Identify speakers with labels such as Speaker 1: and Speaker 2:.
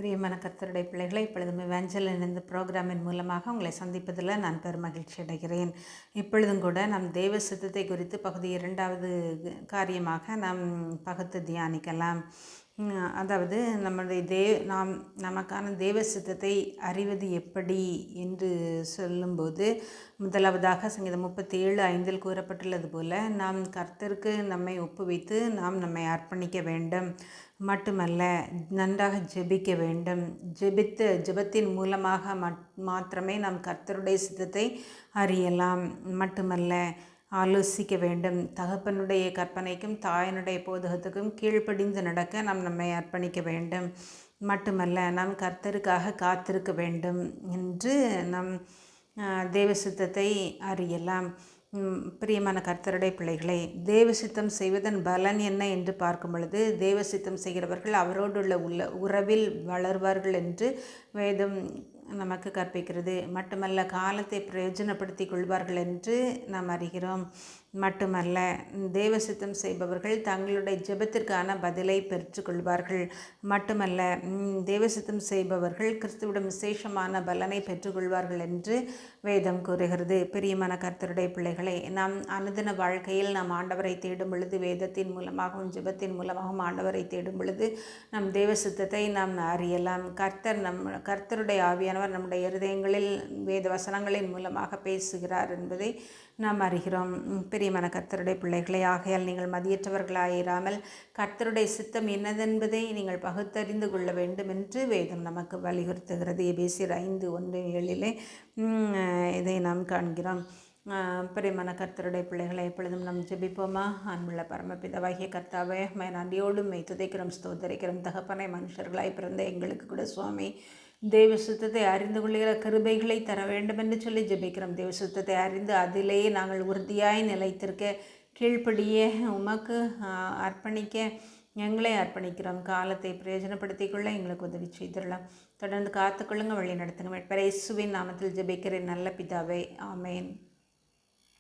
Speaker 1: பிரியமான கர்த்தருடைய பிள்ளைகளை இப்பொழுதும் இவாஞ்சலின் இந்த ப்ரோக்ராமின் மூலமாக உங்களை சந்திப்பதில் நான் பெருமகிழ்ச்சி அடைகிறேன். இப்பொழுதும் கூட நம் தெய்வ சித்தத்தை குறித்து பகுதி 2வது காரியமாக நாம் பகுத்து தியானிக்கலாம். அதாவது நம்முடைய நமக்கான தெய்வ சித்தத்தை அறிவது எப்படி என்று சொல்லும்போது, முதலாவதாக சங்கீதம் 37:5 கூறப்பட்டுள்ளது போல, நாம் கர்த்தருக்கு நம்மை ஒப்புவித்து நாம் நம்மை அர்ப்பணிக்க வேண்டும். மட்டுமல்ல, நன்றாக ஜெபிக்க வேண்டும். ஜெபத்தின் மூலமாக மாத்திரமே நாம் கர்த்தருடைய சித்தத்தை அறியலாம். மட்டுமல்ல, ஆலோசிக்க வேண்டும். தகப்பனுடைய கற்பனைக்கும் தாயினுடைய போதகத்துக்கும் கீழ்ப்படிந்து நடக்க நாம் நம்மை அர்ப்பணிக்க வேண்டும். மட்டுமல்ல, நாம் கர்த்தருக்காக காத்திருக்க வேண்டும் என்று நம் தேவ சித்தத்தை அறியலாம். பிரியமான கர்த்தருடைய பிள்ளைகளை, தேவ சித்தம் செய்வதன் பலன் என்ன என்று பார்க்கும் பொழுது, தேவ சித்தம் செய்கிறவர்கள் அவரோடுள்ள உறவில் வளர்வார்கள் என்று வேதம் நமக்கு கற்பிக்கிறது. மட்டுமல்ல, காலத்தை பிரயோஜனப்படுத்தி கொள்வார்கள் என்று நாம் அறிகிறோம். மட்டுமல்ல, தேவ சித்தம் செய்பவர்கள் தங்களுடைய ஜெபத்திற்கான பதிலை பெற்றுக்கொள்வார்கள். மட்டுமல்ல, தேவ சித்தம் செய்பவர்கள் கிறிஸ்துவிடம் விசேஷமான பலனை பெற்றுக்கொள்வார்கள் என்று வேதம் கூறுகிறது. பிரியமான கர்த்தருடைய பிள்ளைகளை, நாம் அனுதின வாழ்க்கையில் நாம் ஆண்டவரை தேடும் பொழுது, வேதத்தின் மூலமாகவும் ஜெபத்தின் மூலமாகவும் ஆண்டவரை தேடும் பொழுது நம் தேவ சித்தத்தை நாம் அறியலாம். கர்த்தருடைய ஆவியானவர் நம்முடைய இருதயங்களில் வேத வசனங்களின் மூலமாக பேசுகிறார் என்பதை நாம் அறிகிறோம். பிரியமான கர்த்தருடைய பிள்ளைகளை, ஆகையால் நீங்கள் மதியற்றவர்களாயிராமல் கர்த்தருடைய சித்தம் என்னதென்பதை நீங்கள் பகுத்தறிந்து கொள்ள வேண்டும் என்று வேதம் நமக்கு வலியுறுத்துகிறது. எபேசியர் 5:1-7 இதை நாம் காண்கிறோம். பிரியமான கர்த்தருடைய பிள்ளைகளை, எப்பொழுதும் நாம் ஜெபிப்போமா? அன்புள்ள பரமபிதாவாகிய கர்த்தாவே, நன்றியோடும் துதைக்கிறோம், ஸ்தோத்தரிக்கிறோம். தகப்பனை, மனுஷர்களாய் பிறந்த எங்களுக்கு கூட சுவாமி தேவ சுத்தத்தை அறிந்து கொள்கிற கிருபைகளை தர வேண்டும் என்று சொல்லி ஜெபிக்கிறோம். தேவ சுத்தத்தை அறிந்து அதிலேயே நாங்கள் உறுதியாய் நிலைத்திருக்க, கீழ்ப்படியே உமக்கு அர்ப்பணிக்க எங்களை அர்ப்பணிக்கிறோம். காலத்தை பிரயோஜனப்படுத்திக் கொள்ள எங்களுக்கு உதவி செய்திடலாம். தொடர்ந்து காத்துக்கொள்ளுங்க, வழி நடத்துங்க. இயேசுவின் நாமத்தில் ஜெபிக்கிறேன் நல்ல பிதாவே, ஆமேன்.